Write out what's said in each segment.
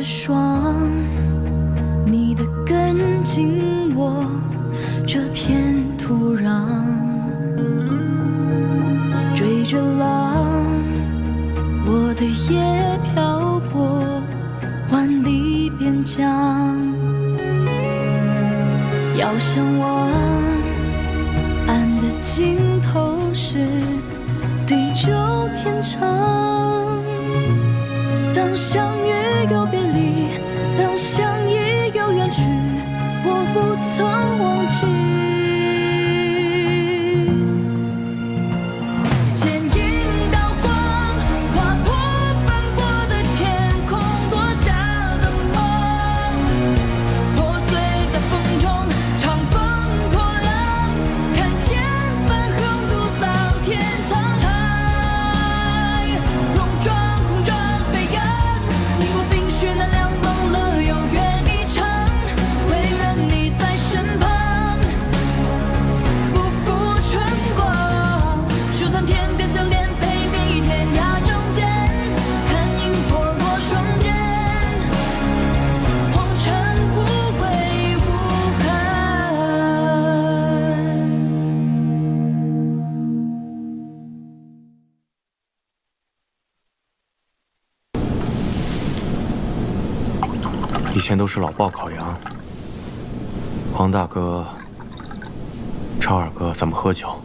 霜，你的根紧握这片土壤，追着浪，我的夜飘过万里边疆，遥相望，岸的尽头是地久天长。当相遇又别离，当相依又远去，我不曾忘记。剪影刀光，划破斑驳的天空，夺下的梦，破碎在风中，长风破浪，看千帆横渡桑田沧海，戎装红装飞扬，淋过冰雪难两忘了有缘一场，唯愿你在身旁，不负春光，守残天边相恋，陪你天涯中间，看萤火落双肩，红尘无悔无憾。以前都是老鲍烤羊，黄大哥、超二哥咱们喝酒，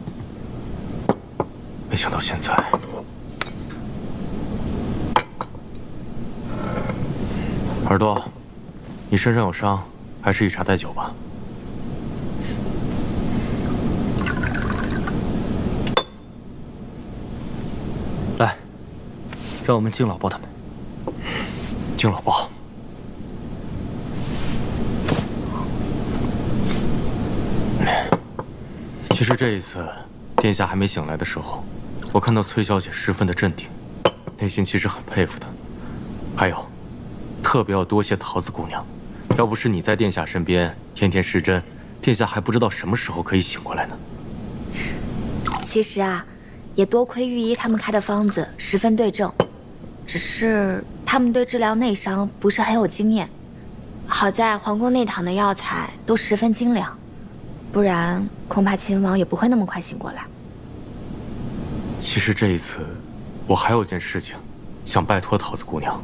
没想到现在，耳朵，你身上有伤，还是以茶代酒吧。来，让我们敬老鲍他们。敬老鲍。其实这一次，殿下还没醒来的时候，我看到崔小姐十分的镇定，内心其实很佩服她。还有，特别要多谢桃子姑娘，要不是你在殿下身边天天施针，殿下还不知道什么时候可以醒过来呢。其实啊，也多亏御医他们开的方子十分对症，只是他们对治疗内伤不是很有经验。好在皇宫内堂的药材都十分精良，不然恐怕秦王也不会那么快醒过来。其实这一次，我还有件事情，想拜托桃子姑娘。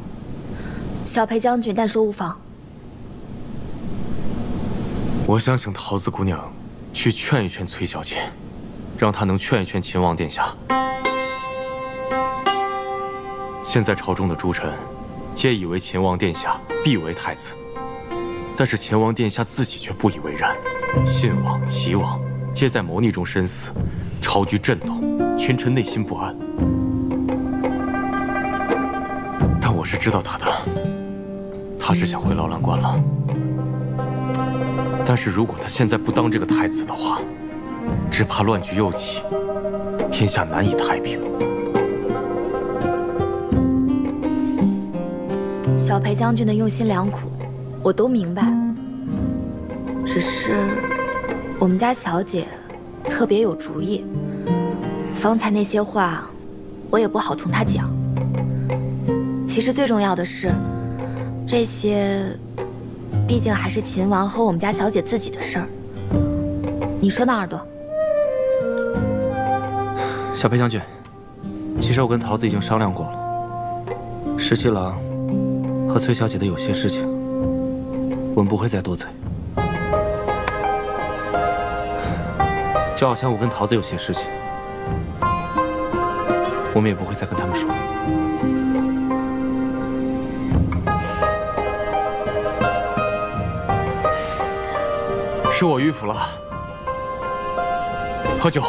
小裴将军但说无妨。我想请桃子姑娘去劝一劝崔小姐，让她能劝一劝秦王殿下。现在朝中的诸臣，皆以为秦王殿下必为太子，但是秦王殿下自己却不以为然。信王、齐王皆在谋逆中身死，朝局震动，群臣内心不安。但我是知道他的，他是想回劳兰关了。但是如果他现在不当这个太子的话，只怕乱局又起，天下难以太平。小裴将军的用心良苦，我都明白。只是我们家小姐特别有主意，方才那些话我也不好同她讲。其实最重要的是，这些毕竟还是秦王和我们家小姐自己的事儿。你说呢，耳朵？小裴将军，其实我跟桃子已经商量过了，十七郎和崔小姐的有些事情，我们不会再多嘴。就好像我跟桃子有些事情，我们也不会再跟他们说。是我迂腐了，喝酒。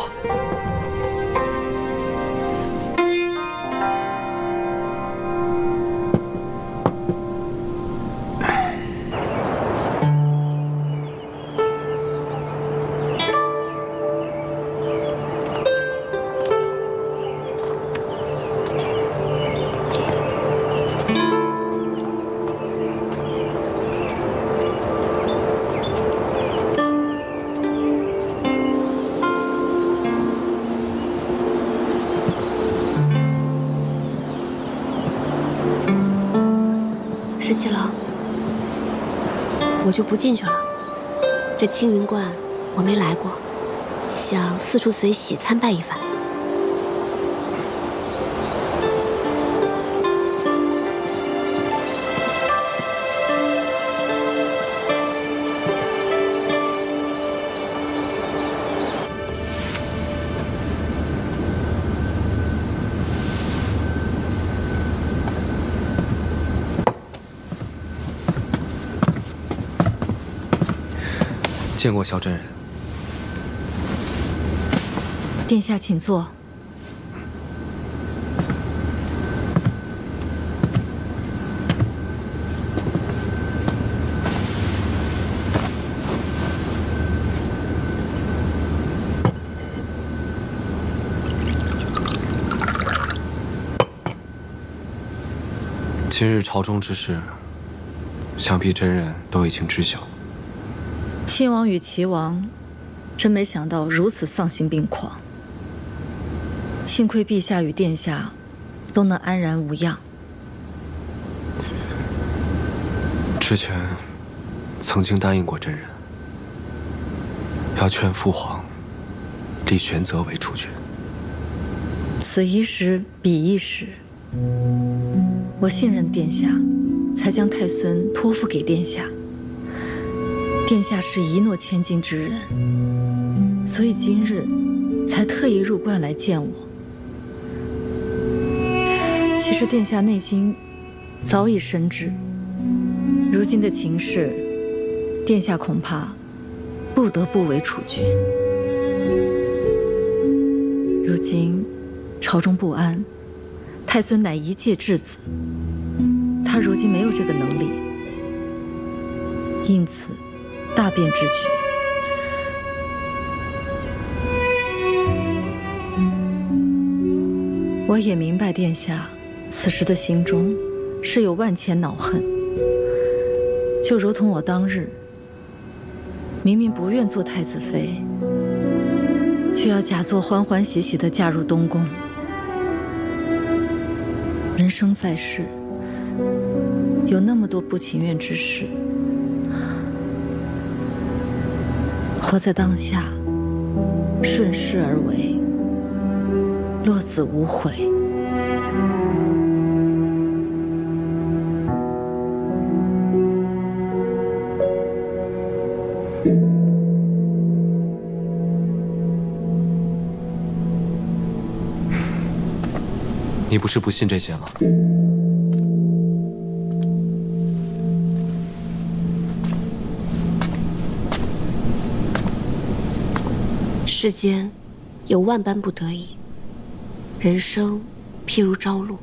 十七郎。我就不进去了。这青云观我没来过，想四处随喜参拜一番。见过萧真人。殿下请坐。今日朝中之事，想必真人都已经知晓。亲王与齐王，真没想到如此丧心病狂。幸亏陛下与殿下都能安然无恙。之前曾经答应过真人，要劝父皇立玄泽为储君。此一时，彼一时。我信任殿下，才将太孙托付给殿下。殿下是一诺千金之人，所以今日才特意入关来见我。其实殿下内心早已深知，如今的情势，殿下恐怕不得不为储君。如今朝中不安，太孙乃一介稚子，他如今没有这个能力，因此大变之举。我也明白殿下此时的心中是有万千恼恨，就如同我当日明明不愿做太子妃，却要假作欢欢喜喜地嫁入东宫。人生在世，有那么多不情愿之事，活在当下，顺势而为，落子无悔。你不是不信这些吗？世间有万般不得已，人生譬如朝露，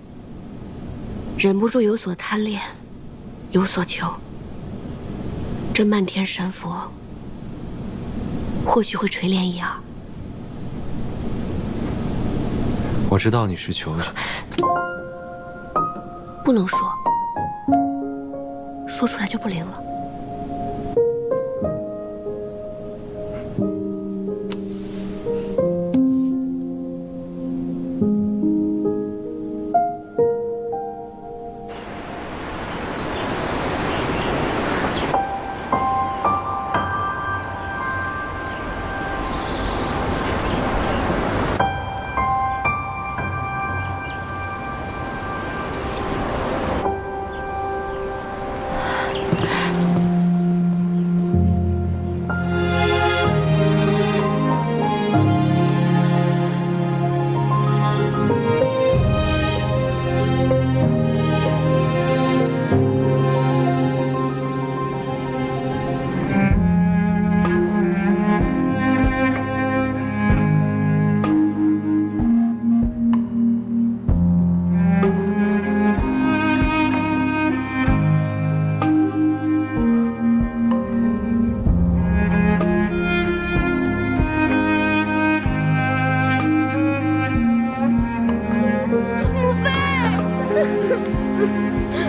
忍不住有所贪恋，有所求。这漫天神佛，或许会垂怜一二。我知道你是求的，不能说，说出来就不灵了。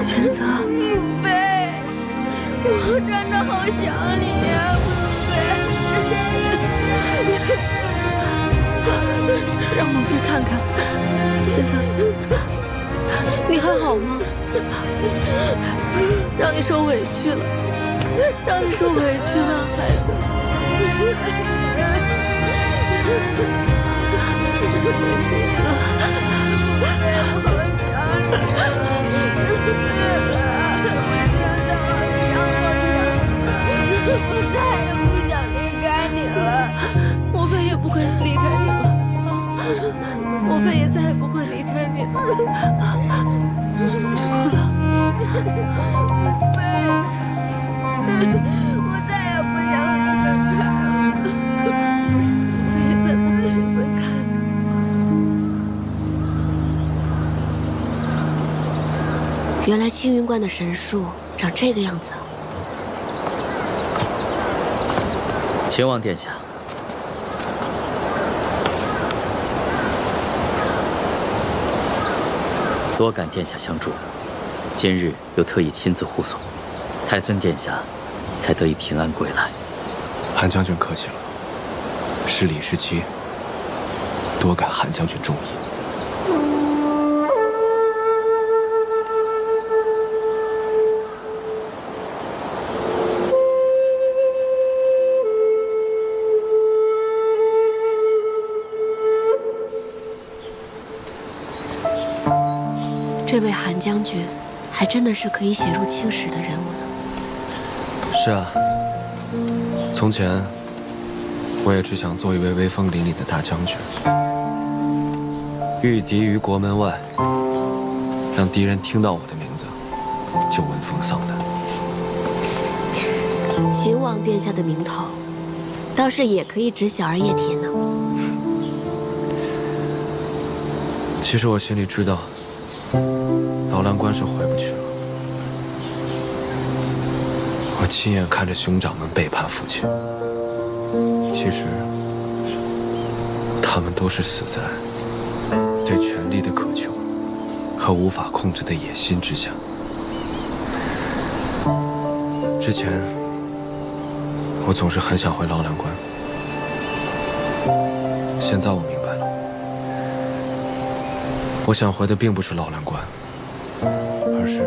玄泽，母妃，我真的好想你呀，母妃。让母妃看看。玄泽，你还好吗？让你受委屈了。让你受委屈了，孩子。我再也不想离开你了。莫非也不会离开你了？莫非也再也不会离开你了？我再也不想和你分开了。莫非也再不会分开了？原来青云观的神树长这个样子啊！秦王殿下，多感殿下相助，今日又特意亲自护送，太孙殿下才得以平安归来。韩将军客气了，是礼是期，多感韩将军重意。这位韩将军，还真的是可以写入青史的人物呢。是啊，从前我也只想做一位威风凛凛的大将军，御敌于国门外，让敌人听到我的名字就闻风丧胆。秦王殿下的名头，倒是也可以指小儿叶铁呢。其实我心里知道，劳兰关是回不去了。我亲眼看着兄长们背叛父亲，其实他们都是死在对权力的渴求和无法控制的野心之下。之前我总是很想回劳兰关，现在我明白了，我想回的并不是劳兰关，而是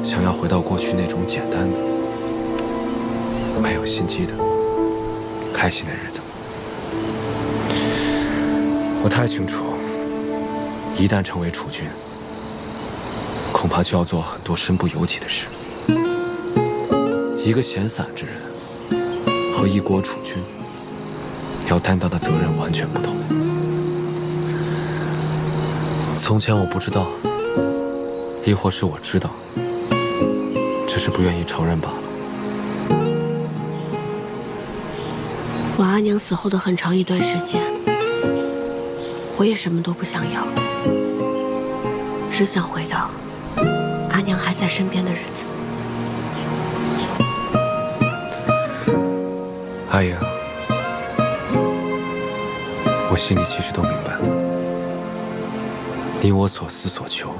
想要回到过去那种简单的、没有心机的、开心的日子。我太清楚，一旦成为储君，恐怕就要做很多身不由己的事。一个闲散之人和一国储君要担当的责任完全不同。从前我不知道，亦或是我知道，只是不愿意承认罢了。我阿娘死后的很长一段时间，我也什么都不想要，只想回到阿娘还在身边的日子。阿爷，我心里其实都明白，你我所思所求，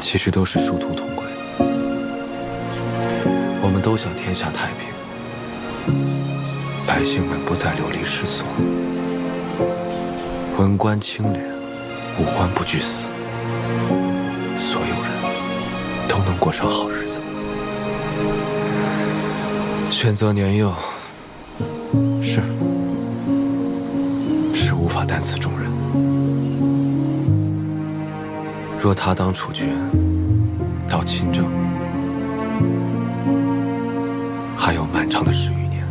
其实都是殊途同归。我们都想天下太平，百姓们不再流离失所，文官清廉，武官不惧死，所有人都能过上好日子。选择年幼，是无法担此重任。若他当储君，到亲政，还有漫长的10余年。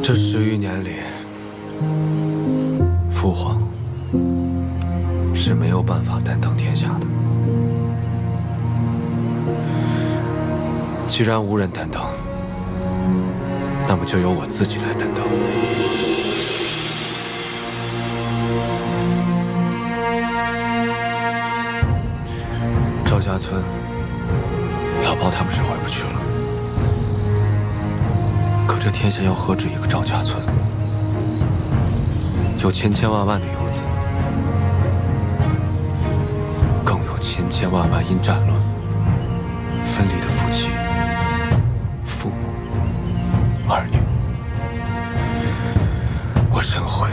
这10余年里，父皇是没有办法担当天下的。既然无人担当，那么就由我自己来担当。赵家村，老包他们是回不去了。可这天下要何止一个赵家村？有千千万万的游子，更有千千万万因战乱分离的夫妻、父母、儿女。我深悔，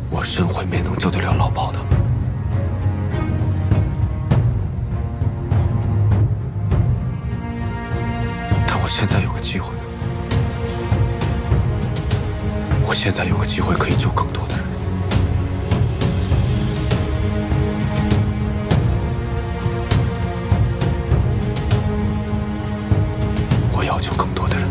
我深悔没能救得了老包他们。现在有个机会，我现在有个机会可以救更多的人。我要救更多的人。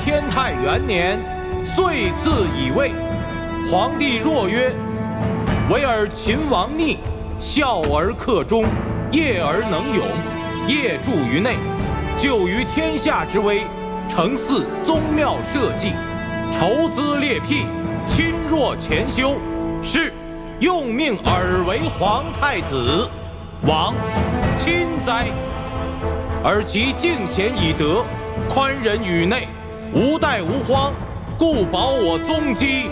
天泰元年，岁次乙未，皇帝若曰：“唯尔秦王逆，孝而克忠，业而能勇，业著于内，救于天下之危，承祀宗庙社稷，筹资列辟，亲弱前修，是用命尔为皇太子，王亲哉！而其敬贤以德，宽仁于内，无怠无荒，故保我宗基，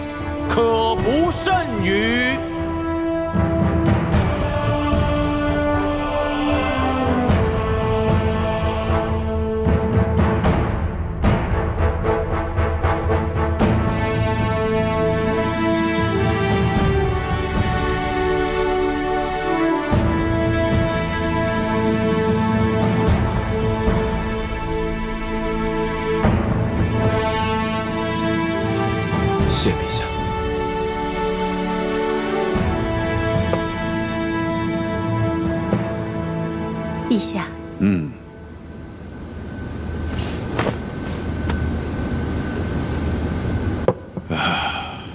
可不甚于？”谢陛下。陛下，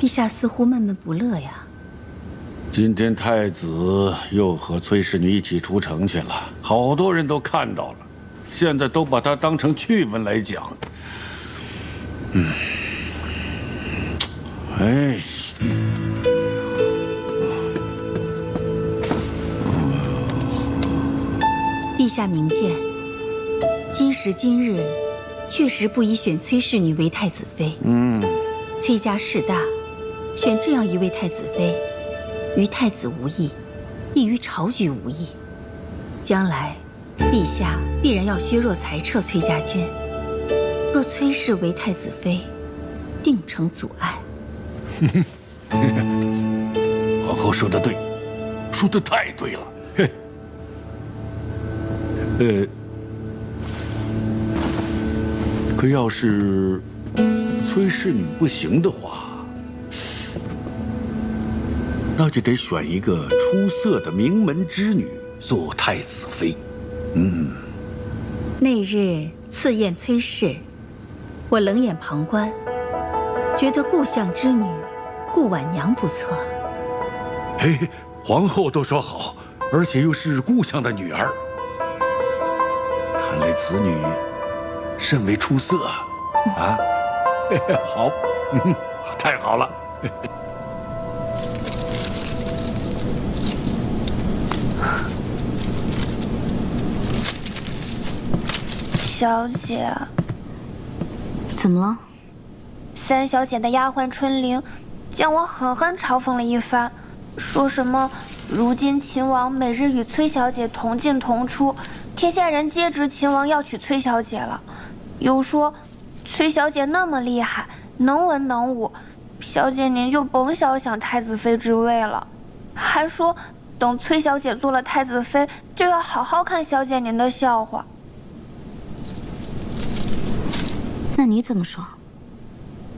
陛下似乎闷闷不乐呀。今天太子又和崔氏女一起出城去了，好多人都看到了，现在都把他当成趣闻来讲。哎，陛下明鉴，今时今日，确实不宜选崔氏女为太子妃。崔家势大，选这样一位太子妃，于太子无益，亦于朝局无益。将来，陛下必然要削弱裁撤崔家军。若崔氏为太子妃，定成阻碍。皇后说得对，说得太对了。可要是崔氏女不行的话，那就得选一个出色的名门之女做太子妃。那日赐宴崔氏，我冷眼旁观，觉得故相之女顾婉娘不错。嘿，皇后都说好，而且又是故乡的女儿，看来此女甚为出色啊！好，太好了。小姐，怎么了？三小姐的丫鬟春玲将我狠狠嘲讽了一番，说什么如今秦王每日与崔小姐同进同出，天下人皆知秦王要娶崔小姐了，又说崔小姐那么厉害，能文能武，小姐您就甭小想太子妃之位了，还说等崔小姐做了太子妃，就要好好看小姐您的笑话。那你怎么说？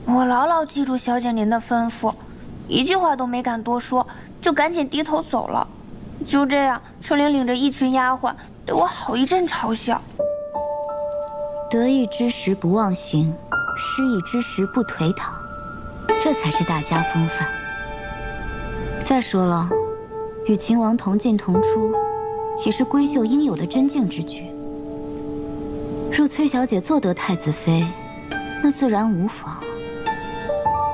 我牢牢记住小姐您的吩咐，一句话都没敢多说，就赶紧低头走了。就这样，春玲领着一群丫鬟对我好一阵嘲笑。得意之时不忘形，失意之时不颓唐，这才是大家风范。再说了，与秦王同进同出，岂是闺秀应有的贞静之举？若崔小姐做得太子妃，那自然无妨。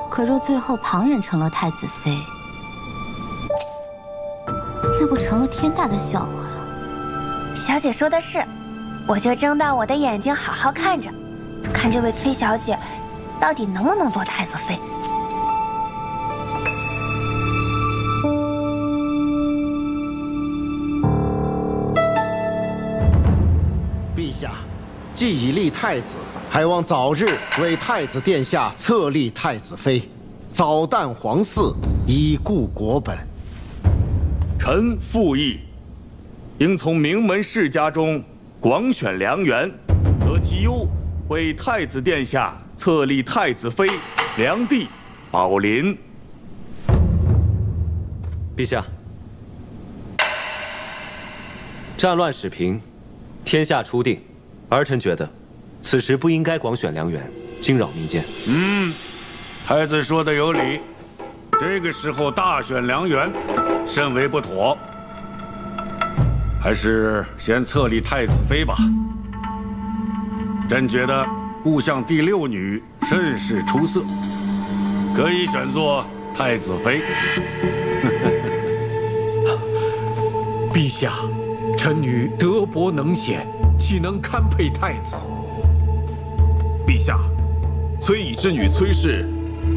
可若最后旁人成了太子妃，那不成了天大的笑话了。小姐说的是，我就睁大我的眼睛好好看着，看这位崔小姐到底能不能做太子妃。既已立太子，还望早日为太子殿下册立太子妃，早诞皇嗣，以固国本。臣附议，应从名门世家中广选良缘，择其优，为太子殿下册立太子妃梁帝宝林。陛下，战乱始平，天下初定，儿臣觉得，此时不应该广选良缘，惊扰民间。太子说的有理，这个时候大选良缘，甚为不妥。还是先册立太子妃吧。朕觉得故相第6女甚是出色，可以选作太子妃。陛下，臣女德薄能显，岂能堪配太子？陛下，崔乙之女崔氏，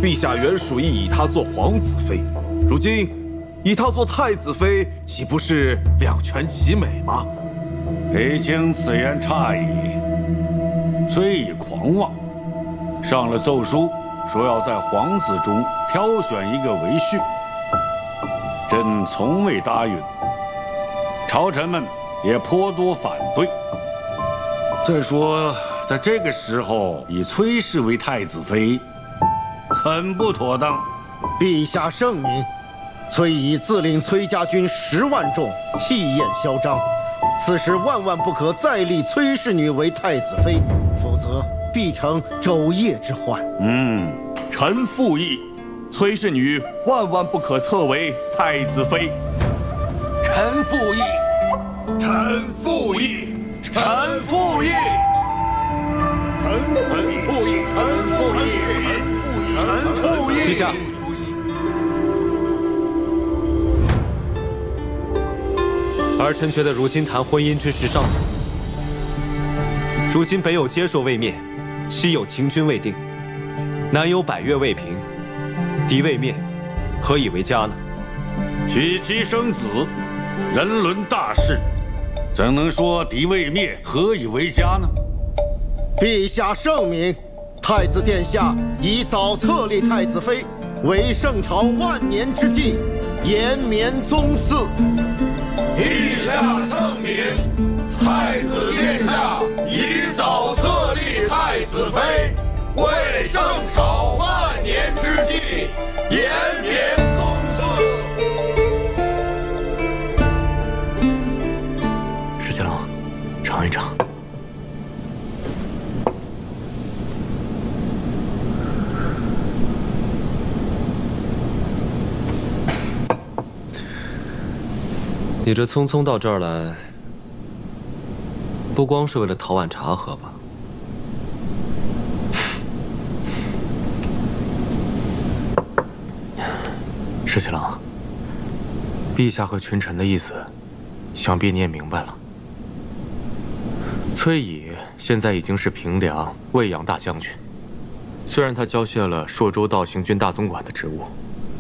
陛下原属意以她做皇子妃，如今以她做太子妃，岂不是两全其美吗？裴卿此言差矣。崔乙狂妄，上了奏书，说要在皇子中挑选一个为婿。朕从未答应，朝臣们也颇多反对。再说，在这个时候以崔氏为太子妃，很不妥当。陛下圣明，崔乙自领崔家军10万众，气焰嚣张，此时万万不可再立崔氏女为太子妃，否则必成昼夜之患。臣附议，崔氏女万万不可册为太子妃。臣附议，臣附议，臣附议，臣附议，臣附议，臣附议。陛下，儿臣觉得如今谈婚姻之事尚早。如今北有接受未灭，西有秦军未定，南有百越未平，敌未灭，何以为家呢？娶妻生子，人伦大事，怎能说敌未灭，何以为家呢？陛下圣明，太子殿下以早册立太子妃，为圣朝万年之计，延绵宗嗣。陛下圣明，太子殿下以早册立太子妃，为圣朝万年之计，延绵宗嗣。石七郎，尝一尝。你这匆匆到这儿来，不光是为了讨碗茶喝吧？石七郎，陛下和群臣的意思，想必你也明白了。崔乙现在已经是平凉卫阳大将军，虽然他交卸了朔州道行军大总管的职务，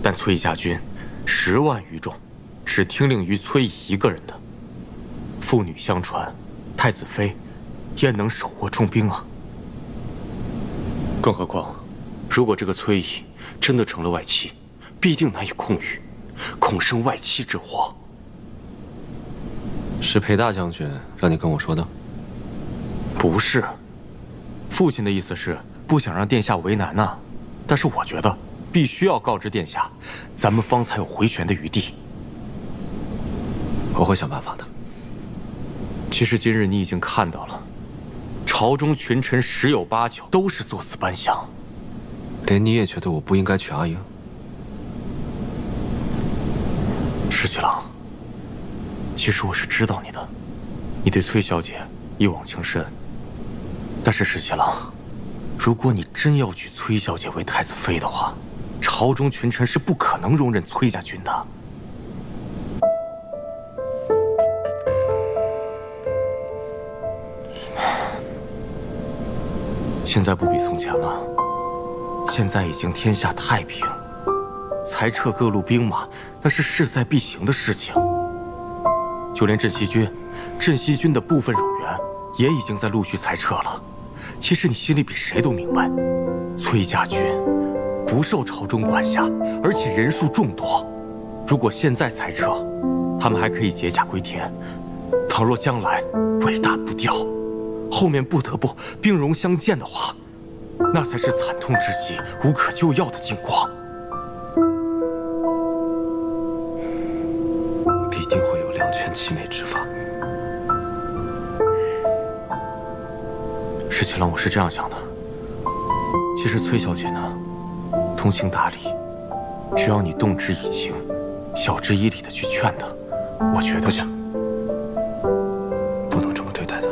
但崔家军10万余众，只听令于崔乙一个人的。父女相传，太子妃焉能手握重兵啊？更何况，如果这个崔乙真的成了外戚，必定难以控御，恐生外戚之祸。是裴大将军让你跟我说的？不是，父亲的意思是不想让殿下为难呐。但是我觉得必须要告知殿下，咱们方才有回旋的余地。我会想办法的。其实今日你已经看到了，朝中群臣10有8九都是作死班相。连你也觉得我不应该娶阿英？石七郎，其实我是知道你的，你对崔小姐一往情深。但是石七郎，如果你真要娶崔小姐为太子妃的话，朝中群臣是不可能容忍崔家军的。现在不比从前了，现在已经天下太平，裁撤各路兵马那是势在必行的事情。就连镇西军的部分冗员，也已经在陆续裁撤了。其实你心里比谁都明白，崔家军不受朝中管辖，而且人数众多。如果现在裁撤，他们还可以解甲归田；倘若将来尾大不掉，后面不得不兵戎相见的话，那才是惨痛之极、无可救药的境况。必定会有两全其美之法。石七郎，我是这样想的。其实崔小姐呢，通情达理，只要你动之以情，晓之以理的去劝她，我觉得不行，不能这么对待她。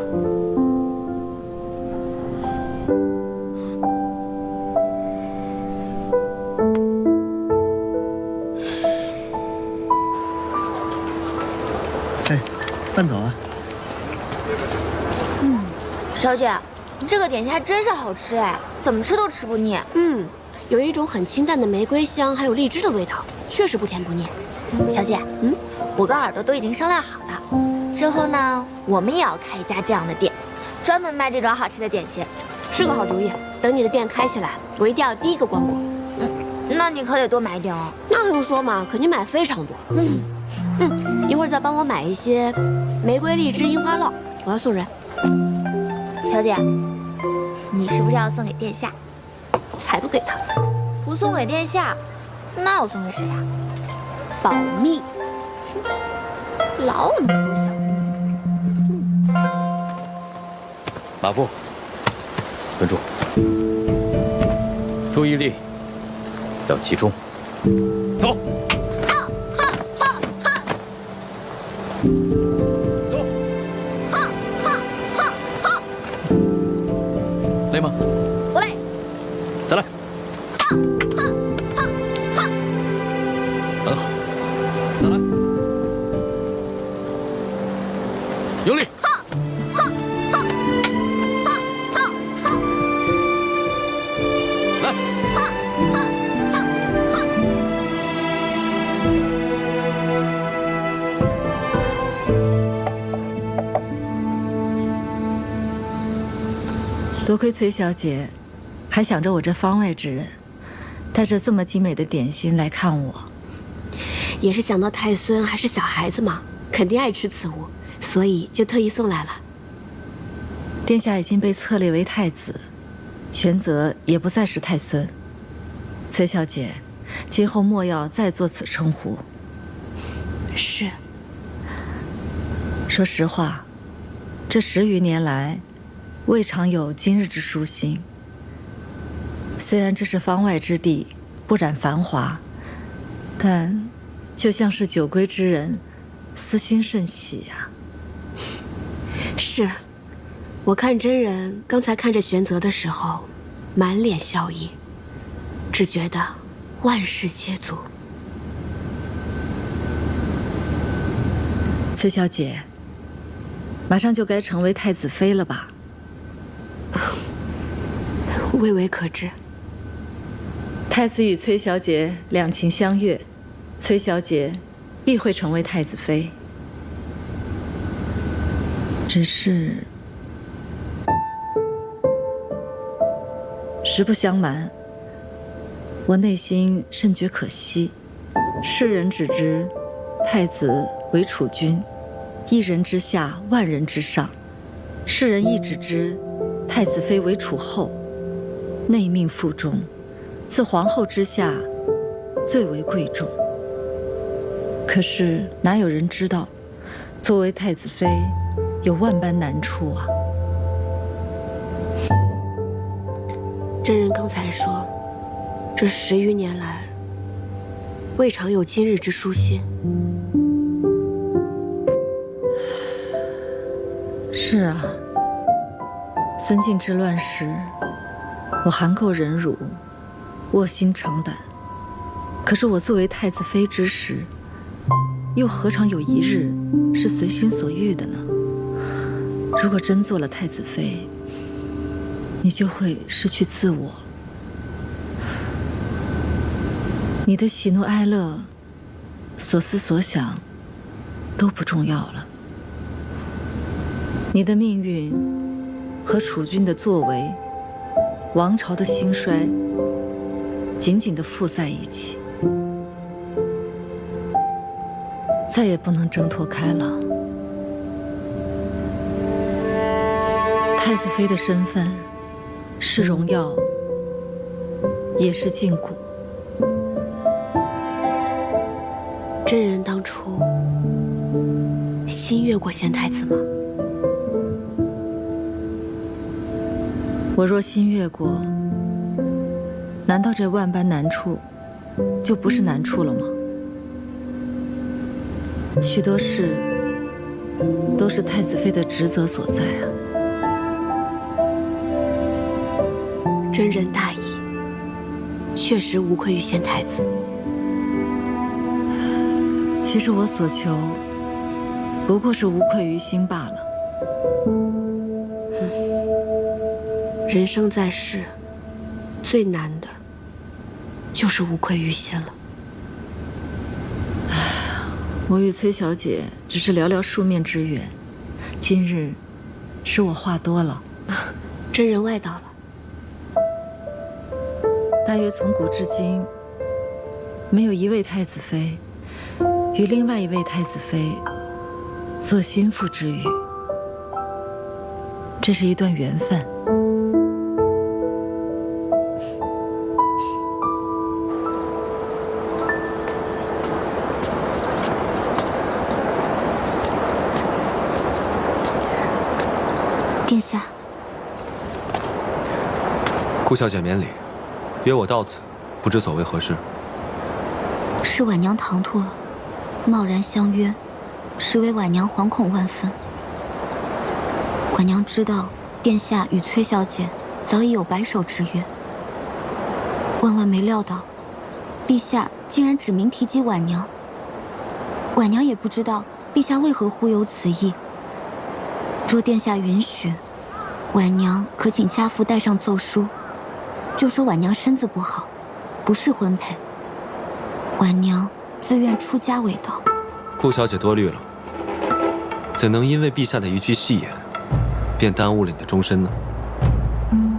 哎，饭走啊。小姐，这个点心还真是好吃哎，怎么吃都吃不腻。有一种很清淡的玫瑰香，还有荔枝的味道，确实不甜不腻。小姐，我跟耳朵都已经商量好了，之后呢，我们也要开一家这样的店，专门卖这种好吃的点心。是个好主意。等你的店开起来，我一定要第一个光顾。那你可得多买点哦。那还用说吗？肯定买非常多。一会儿再帮我买一些玫瑰、荔枝、樱花酪，我要送人。小姐，你是不是要送给殿下？才不给他！不送给殿下，那我送给谁呀？保密。老有那么多小秘。马步，稳住，注意力要集中，走。累吗？不累。再来。很好，再来。用力。来。多亏崔小姐，还想着我这方外之人，带着这么精美的点心来看我。也是想到太孙还是小孩子嘛，肯定爱吃此物，所以就特意送来了。殿下已经被册立为太子，玄泽也不再是太孙。崔小姐，今后莫要再做此称呼。是。说实话，这10余年来，未尝有今日之舒心。虽然这是方外之地，不染繁华，但就像是久归之人，思心甚喜呀。是，我看真人刚才看着玄泽的时候，满脸笑意，只觉得万事皆足。崔小姐，马上就该成为太子妃了吧？微微可知。太子与崔小姐两情相悦，崔小姐必会成为太子妃。只是，实不相瞒，我内心甚觉可惜。世人只知太子为储君，一人之下，万人之上；世人亦只知太子妃为储后，内命腹中，自皇后之下，最为贵重。可是哪有人知道，作为太子妃，有万般难处啊！真人刚才说，这10余年来，未尝有今日之舒心。是啊，孙敬之乱时，我含垢忍辱，卧薪尝胆。可是我作为太子妃之时，又何尝有一日是随心所欲的呢？如果真做了太子妃，你就会失去自我，你的喜怒哀乐、所思所想都不重要了。你的命运和楚军的作为，王朝的兴衰，紧紧地附在一起，再也不能挣脱开了。太子妃的身份是荣耀，也是禁锢。真人当初心悦过贤太子吗？我若心悦过，难道这万般难处就不是难处了吗？许多事都是太子妃的职责所在啊。真人大义，确实无愧于贤太子。其实我所求，不过是无愧于心罢了。人生在世，最难的，就是无愧于心了。我与崔小姐只是寥寥数面之缘，今日是我话多了。真人外道了。大约从古至今，没有一位太子妃与另外一位太子妃做心腹之语，这是一段缘分。殿下，顾小姐免礼，约我到此，不知所谓何事？是婉娘唐突了，贸然相约，实为婉娘惶恐万分。婉娘知道殿下与崔小姐早已有白首之约，万万没料到，陛下竟然指名提及婉娘。婉娘也不知道陛下为何忽有此意。若殿下允许，婉娘可请家父带上奏书，就说婉娘身子不好，不适婚配。婉娘自愿出家为道。顾小姐多虑了，怎能因为陛下的一句戏言，便耽误了你的终身呢？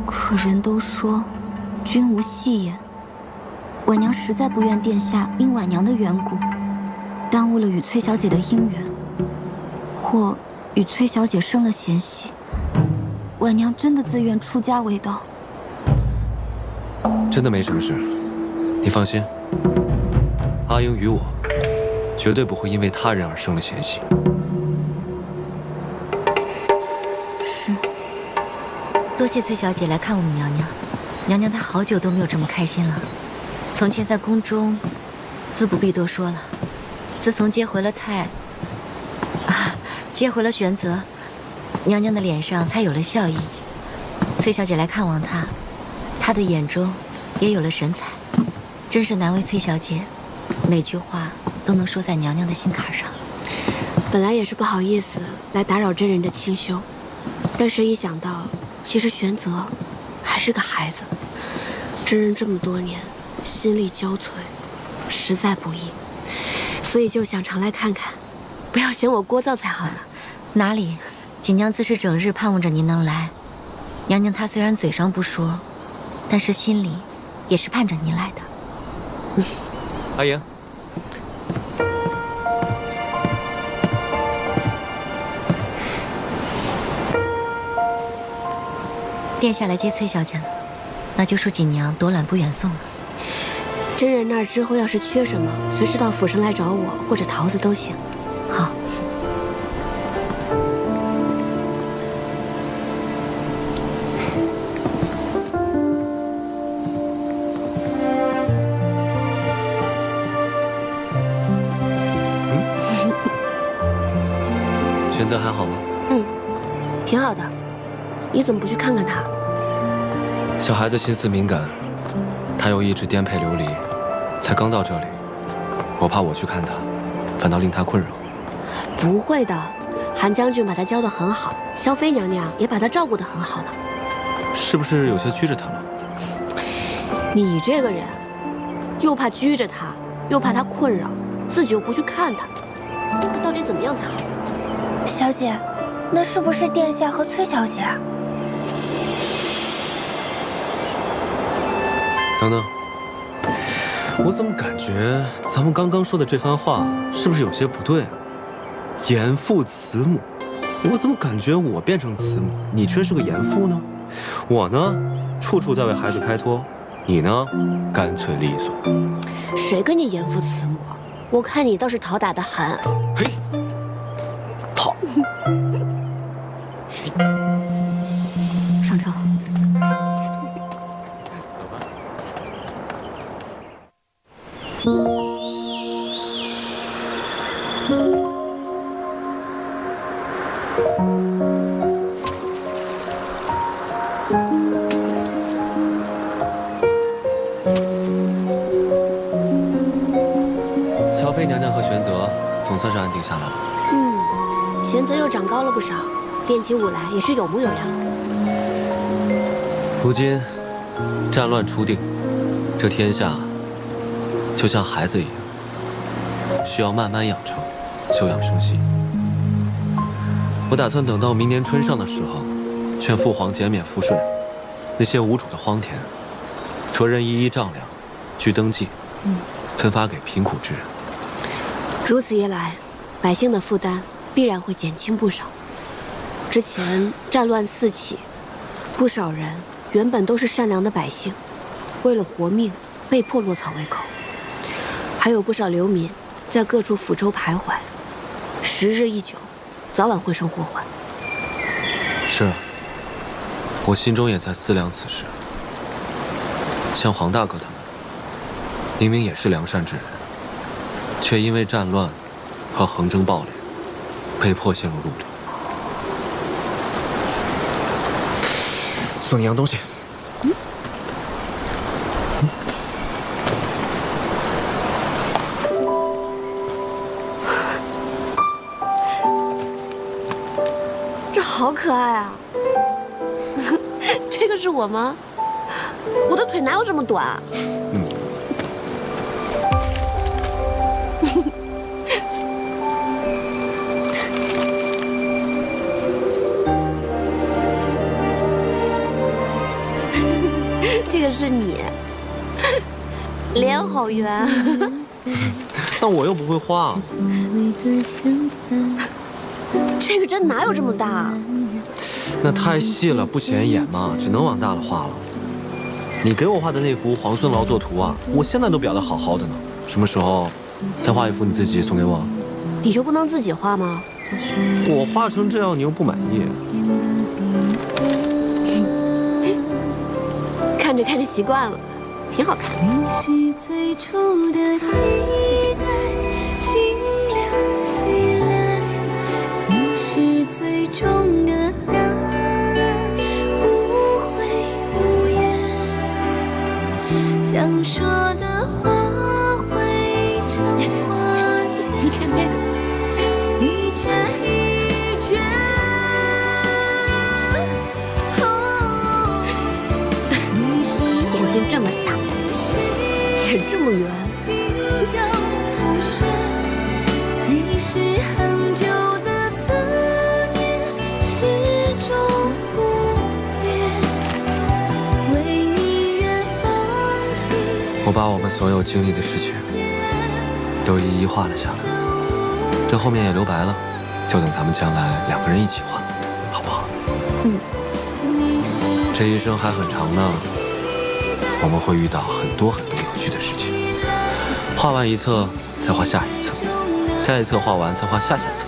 可人都说，君无戏言。婉娘实在不愿殿下因婉娘的缘故，耽误了与崔小姐的姻缘，或与崔小姐生了嫌隙。婉娘真的自愿出家为道。真的没什么事，你放心。阿英与我，绝对不会因为他人而生了嫌隙。是。多谢崔小姐来看我们娘娘，娘娘她好久都没有这么开心了。从前在宫中，自不必多说了。自从接回了玄泽，娘娘的脸上才有了笑意。崔小姐来看望她，她的眼中也有了神采，真是难为崔小姐，每句话都能说在娘娘的心坎上。本来也是不好意思来打扰真人的清修，但是一想到其实玄泽还是个孩子，真人这么多年心力交瘁，实在不易，所以就想常来看看，不要嫌我聒噪才好呢。哪里，锦娘自是整日盼望着您能来。娘娘她虽然嘴上不说，但是心里也是盼着您来的。阿英，殿下来接崔小姐了，那就恕锦娘多揽不远送了。真人那儿之后要是缺什么，随时到府上来找我或者桃子都行。好。玄泽还好吗？挺好的。你怎么不去看看他？小孩子心思敏感，他又一直颠沛流离，才刚到这里，我怕我去看他，反倒令他困扰。不会的，韩将军把他教得很好，萧妃娘娘也把他照顾得很好呢。是不是有些拘着他了？你这个人，又怕拘着他，又怕他困扰，自己又不去看他，到底怎么样才好？小姐，那是不是殿下和崔小姐啊？等等，我怎么感觉咱们刚刚说的这番话是不是有些不对啊？严父慈母，我怎么感觉我变成慈母，你却是个严父呢？我呢，处处在为孩子开脱，你呢，干脆利索。谁跟你严父慈母？我看你倒是讨打的狠。嘿，讨。上车。乔妃娘娘和玄泽总算是安定下来了。玄泽又长高了不少，练起武来也是有模有样。如今战乱初定，这天下就像孩子一样，需要慢慢养成，休养生息。我打算等到明年春上的时候，劝父皇减免赋税，那些无主的荒田，着人一丈量，据登记，分发给贫苦之人。如此一来，百姓的负担必然会减轻不少。之前战乱四起，不少人原本都是善良的百姓，为了活命被迫落草为寇，还有不少流民在各处府州徘徊，时日一久，早晚会生祸患。是，我心中也在思量此事。像黄大哥他们，明明也是良善之人，却因为战乱和横征暴敛，被迫陷入路里。送你样东西。这好可爱啊！这个是我吗？我的腿哪有这么短啊？这个是你，脸好圆。但我又不会画啊。这个针哪有这么大啊？那太细了，不显眼嘛，只能往大了画了。你给我画的那幅皇孙劳作图啊，我现在都裱得好好的呢。什么时候再画一幅你自己送给我？你就不能自己画吗？我画成这样，你又不满意。看着看着习惯了，挺好看的。你是最初的期待，心亮起来；你是最终的答案，无悔无言。想说的话汇成画卷，你看这个，一卷一卷。眼睛这么大，脸这么圆，你是很久的思念，始终不变。为你愿放弃。我把我们所有经历的事情都一一画了下来，这后面也留白了，就等咱们将来两个人一起画，好不好？这一生还很长呢。我们会遇到很多很多有趣的事情，画完一册再画下一册，下一册画完再画下下册，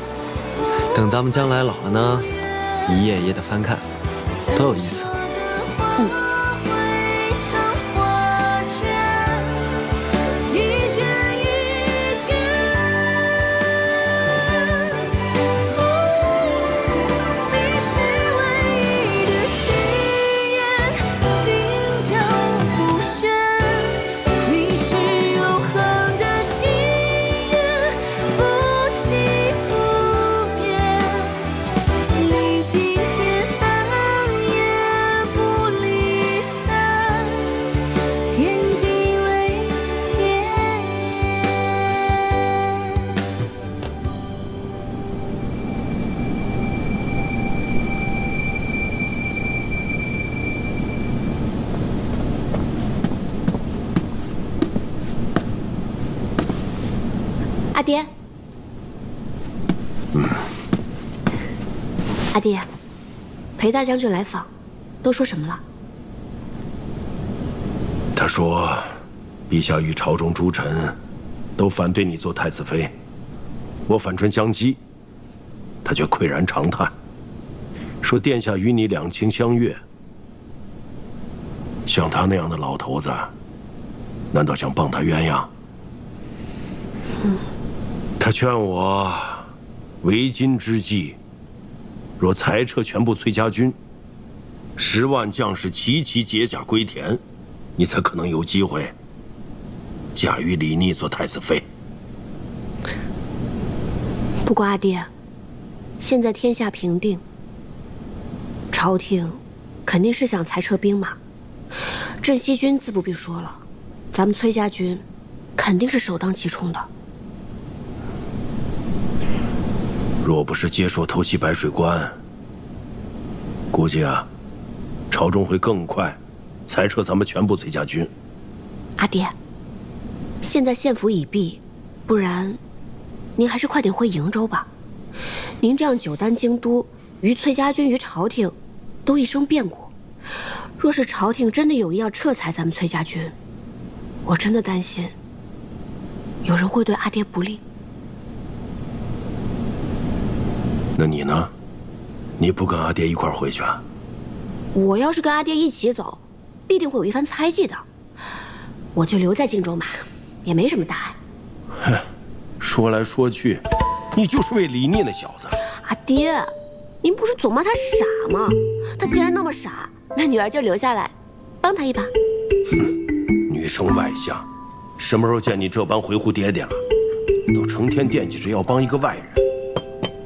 等咱们将来老了呢，一页一页的翻看，多有意思。爹。阿爹，裴大将军来访，都说什么了？他说，陛下与朝中诸臣都反对你做太子妃，我反唇相讥，他却喟然长叹，说殿下与你两情相悦。像他那样的老头子，难道想傍他鸳鸯？他劝我，为今之计，若裁撤全部崔家军，10万将士齐齐解甲归田，你才可能有机会嫁与李逆做太子妃。不过阿爹，现在天下平定，朝廷肯定是想裁撤兵马，镇西军自不必说了，咱们崔家军肯定是首当其冲的。若不是接受偷袭白水关，估计朝中会更快裁撤咱们全部崔家军。阿爹，现在县府已闭，不然您还是快点回瀛州吧。您这样久担京都，于崔家军于朝廷都一生变故。若是朝廷真的有意要撤裁咱们崔家军，我真的担心有人会对阿爹不利。那你呢？你不跟阿爹一块回去啊？我要是跟阿爹一起走，必定会有一番猜忌的。我就留在荆州嘛，也没什么大碍。哼，说来说去，你就是为李逆那小子。阿爹，您不是总骂他傻吗？他既然那么傻，那女儿就留下来，帮他一把。哼，女生外向，什么时候见你这般维护爹爹了？都成天惦记着要帮一个外人。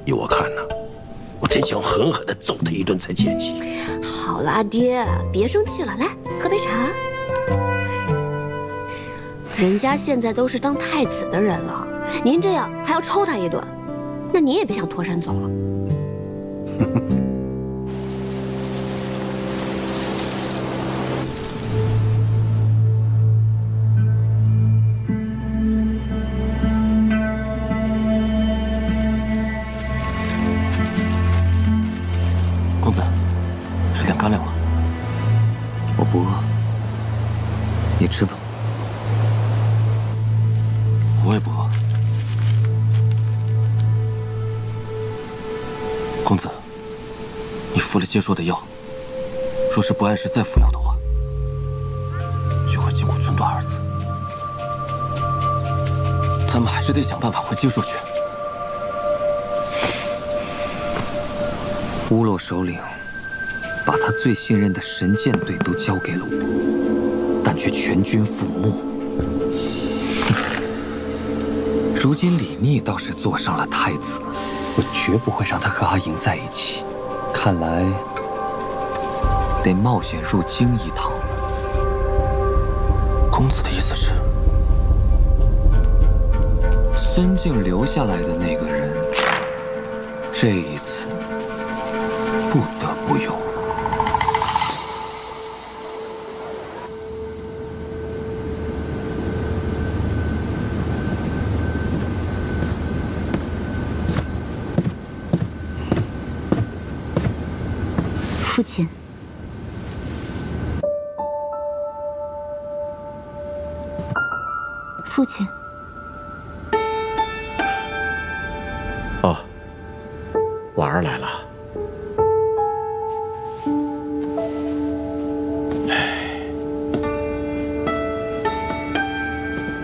依我看呢，我真想狠狠地揍他一顿才解气。好了，阿爹，别生气了，来喝杯茶。人家现在都是当太子的人了，您这样还要抽他一顿，那你也别想脱身走了。公子，吃点干粮吧。我不饿，你吃吧。我也不饿。公子，你服了接说的药，若是不按时再服药的话，就会筋骨寸断而死。咱们还是得想办法回接说去。乌洛首领把他最信任的神箭队都交给了我，但却全军覆没。如今李逆倒是坐上了太子，我绝不会让他和阿莹在一起。看来得冒险入京一趟。公子的意思是，孙敬留下来的那个人，这一次不得不有。父亲，父亲。哦，婉儿来了。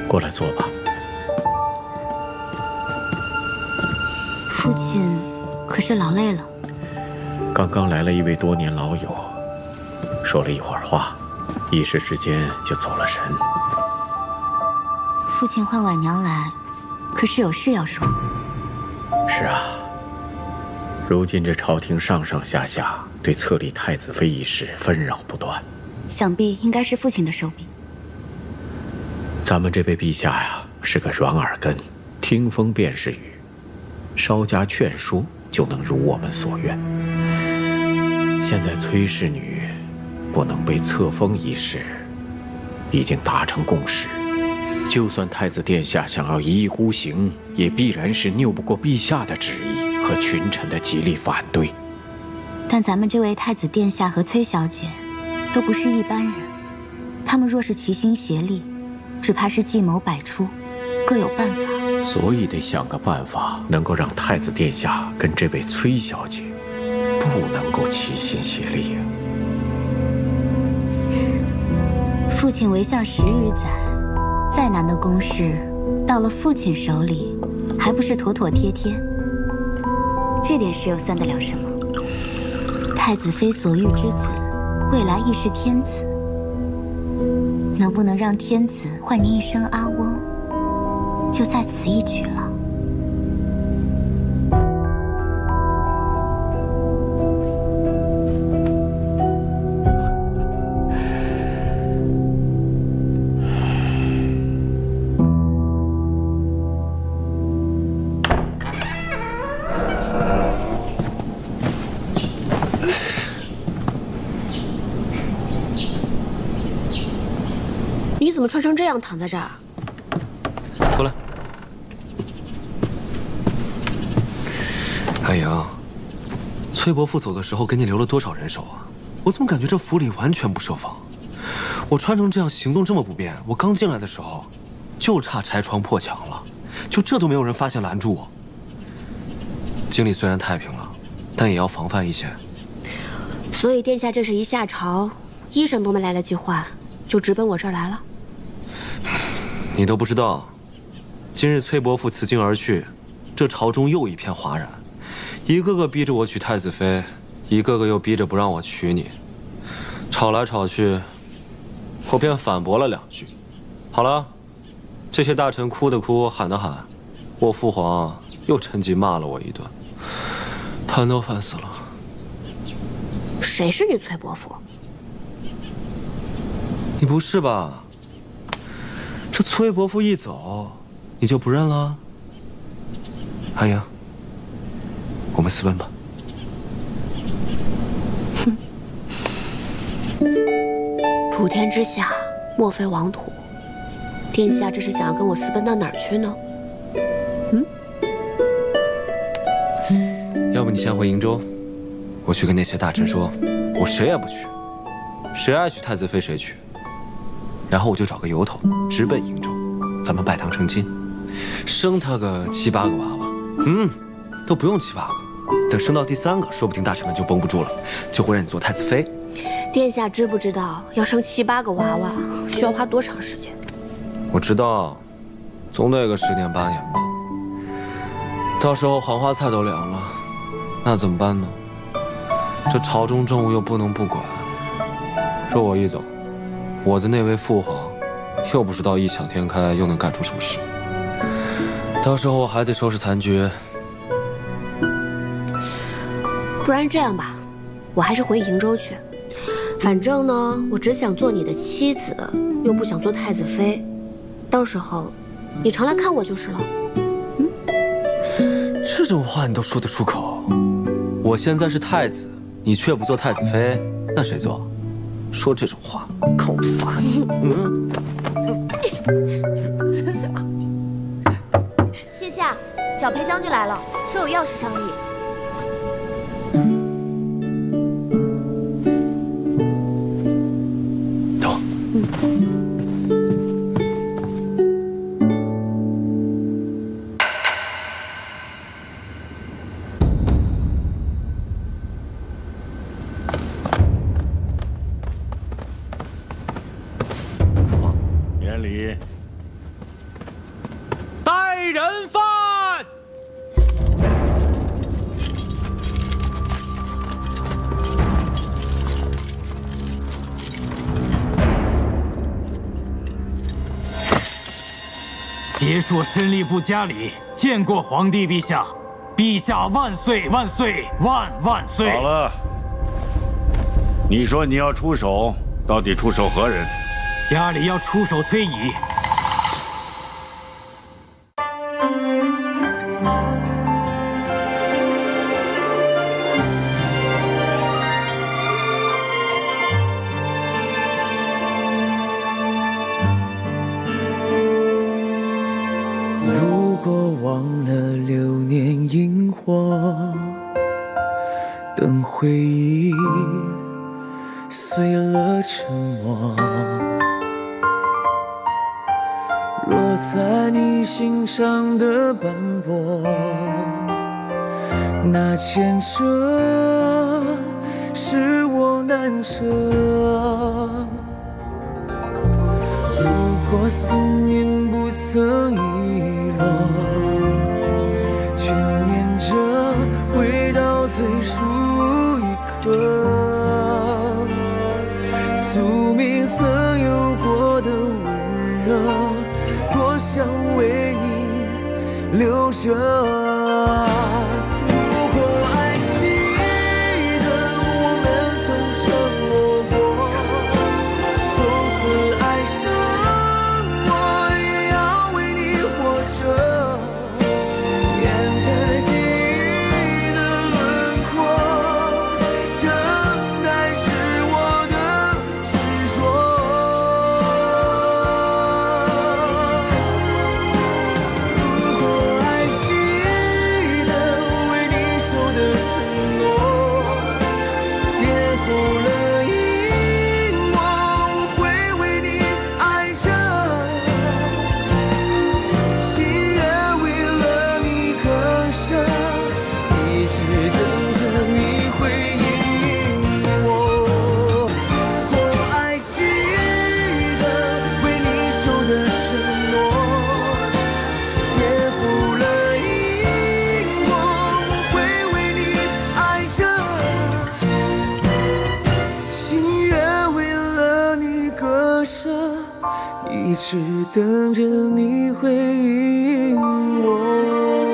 过来坐吧。父亲可是劳累了。刚刚来了一位多年老友，说了一会儿话，一时之间就走了神。父亲唤婉娘来，可是有事要说？是啊，如今这朝廷上上下下对册立太子妃一事纷扰不断，想必应该是父亲的手笔。咱们这位陛下呀，是个软耳根，听风便是雨，稍加劝说就能如我们所愿。现在崔氏女不能被册封一事，已经达成共识，就算太子殿下想要一意孤行，也必然是拗不过陛下的旨意和群臣的极力反对。但咱们这位太子殿下和崔小姐，都不是一般人，他们若是齐心协力，只怕是计谋百出，各有办法。所以得想个办法，能够让太子殿下跟这位崔小姐不能够齐心协力呀。父亲为相10余载，再难的公事，到了父亲手里，还不是妥妥帖帖？这点事又算得了什么？太子妃所育之子，未来亦是天子。能不能让天子唤您一声阿翁，就在此一举了。你怎么穿成这样躺在这儿？过来。海莹，崔伯父走的时候给你留了多少人手啊？我怎么感觉这府里完全不设防？我穿成这样，行动这么不便，我刚进来的时候，就差拆窗破墙了，就这都没有人发现拦住我。京里虽然太平了，但也要防范一些。所以殿下这是一下朝，医生都没来得及换，就直奔我这儿来了。你都不知道，今日崔伯父辞京而去，这朝中又一片哗然，一个个逼着我娶太子妃，一个个又逼着不让我娶你，吵来吵去，我便反驳了2句。好了，这些大臣哭的哭，喊的喊，我父皇又趁机骂了我一顿，烦都烦死了。谁是你崔伯父？你不是吧？这崔伯父一走，你就不认了？阿英，我们私奔吧。哼，普天之下莫非王土，殿下这是想要跟我私奔到哪儿去呢？要不你先回瀛州，我去跟那些大臣说，我谁也不娶，谁爱娶太子妃谁娶。然后我就找个由头，直奔瀛州，咱们拜堂成亲，生他个7、8个娃娃，都不用7、8个，等生到第3个，说不定大臣们就绷不住了，就会让你做太子妃。殿下知不知道，要生7、8个娃娃需要花多长时间？我知道，总得个10年8年吧。到时候黄花菜都凉了，那怎么办呢？这朝中政务又不能不管，说我一走，我的那位父皇，又不知道异想天开又能干出什么事。到时候我还得收拾残局。不然这样吧，我还是回瀛州去。反正呢，我只想做你的妻子，又不想做太子妃。到时候，你常来看我就是了。这种话你都说得出口？我现在是太子，你却不做太子妃，那谁做？说这种话，看我不罚你！殿下，小裴将军来了，说有要事商议。走。免礼。带人犯。杰硕身力不加礼，见过皇帝陛下。陛下万岁万岁万万岁！好了，你说你要出手，到底出手何人？家里要出手崔乙。等回忆碎了沉默。若在你心上的斑驳，那牵扯是我难舍。如果思念不曾遗落，却念着回到最初一刻，宿命曾有过的温热，多想为你留着。一直等着你回应我。